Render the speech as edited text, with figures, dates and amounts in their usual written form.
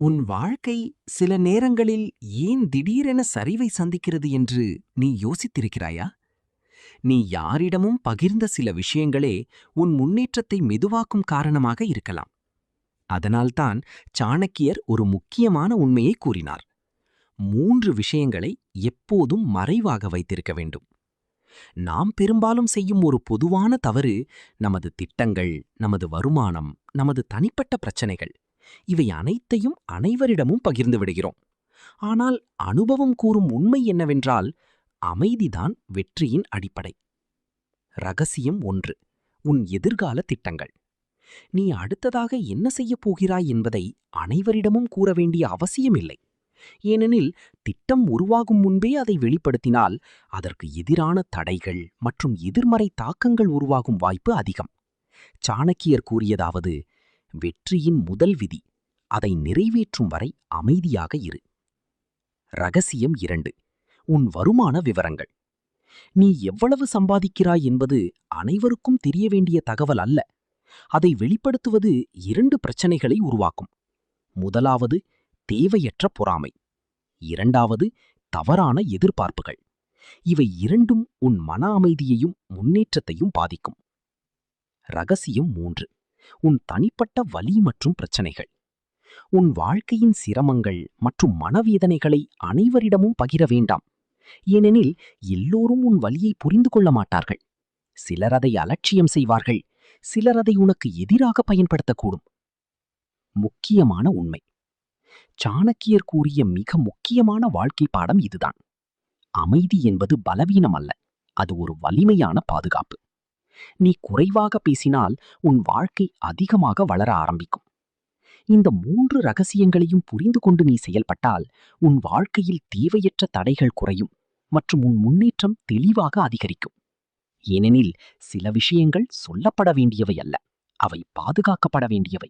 உன் வாழ்க்கை சில நேரங்களில் ஏன் திடீரென சரிவை சந்திக்கிறது என்று நீ யோசித்திருக்கிறாயா? நீ யாரிடமும் பகிர்ந்த சில விஷயங்களே உன் முன்னேற்றத்தை மெதுவாக்கும் காரணமாக இருக்கலாம். அதனால்தான் சாணக்கியர் ஒரு முக்கியமான உண்மையை கூறினார். 3 விஷயங்களை எப்போதும் மறைவாக வைத்திருக்க வேண்டும். நாம் பெரும்பாலும் செய்யும் ஒரு பொதுவான தவறு நமது திட்டங்கள், நமது வருமானம், நமது தனிப்பட்ட பிரச்சனைகள் இவை அனைத்தையும் அனைவரிடமும் பகிர்ந்து விடுகிறோம். ஆனால் அனுபவம் கூறும் உண்மை என்னவென்றால், அமைதிதான் வெற்றியின் அடிப்படை. ரகசியம் 1: உன் எதிர்கால திட்டங்கள். நீ அடுத்ததாக என்ன செய்யப் போகிறாய் என்பதை அனைவரிடமும் கூற வேண்டிய அவசியமில்லை. ஏனெனில் திட்டம் உருவாகும் முன்பே அதை வெளிப்படுத்தினால் அதற்கு எதிரான தடைகள் மற்றும் எதிர்மறை தாக்கங்கள் உருவாகும் வாய்ப்பு அதிகம். சாணக்கியர் கூறியதாவது: வெற்றியின் முதல் விதி, அதை நிறைவேற்றும் வரை அமைதியாக இரு. ரகசியம் 2: உன் வருமான விவரங்கள். நீ எவ்வளவு சம்பாதிக்கிறாய் என்பது அனைவருக்கும் தெரிய வேண்டிய தகவல் அல்ல. அதை வெளிப்படுத்துவது 2 பிரச்சனைகளை உருவாக்கும். முதலாவது, தேவையற்ற பொறாமை. இரண்டாவது, தவறான எதிர்பார்ப்புகள். இவை இரண்டும் உன் மன அமைதியையும் முன்னேற்றத்தையும் பாதிக்கும். ரகசியம் 3: உன் தனிப்பட்ட வலி மற்றும் பிரச்சனைகள். உன் வாழ்க்கையின் சிரமங்கள் மற்றும் மனவேதனைகளை அனைவரிடமும் பகிர வேண்டாம். ஏனெனில் எல்லோரும் உன் வலியை புரிந்து கொள்ள மாட்டார்கள். சிலர் அதை அலட்சியம் செய்வார்கள், சிலர் அதை உனக்கு எதிராக பயன்படுத்தக்கூடும். முக்கியமான உண்மை: சாணக்கியர் கூறிய மிக முக்கியமான வாழ்க்கை பாடம் இதுதான். அமைதி என்பது பலவீனம் அல்ல, அது ஒரு வலிமையான பாதுகாப்பு. நீ குறைவாக பேசினால் உன் வாழ்க்கை அதிகமாக வளர ஆரம்பிக்கும். இந்த 3 ரகசியங்களையும் புரிந்து கொண்டு நீ செயல்பட்டால் உன் வாழ்க்கையில் தேவையற்ற தடைகள் குறையும் மற்றும் உன் முன்னேற்றம் தெளிவாக அதிகரிக்கும். ஏனெனில் சில விஷயங்கள் சொல்லப்பட வேண்டியவை அல்ல, அவை பாதுகாக்கப்பட வேண்டியவை.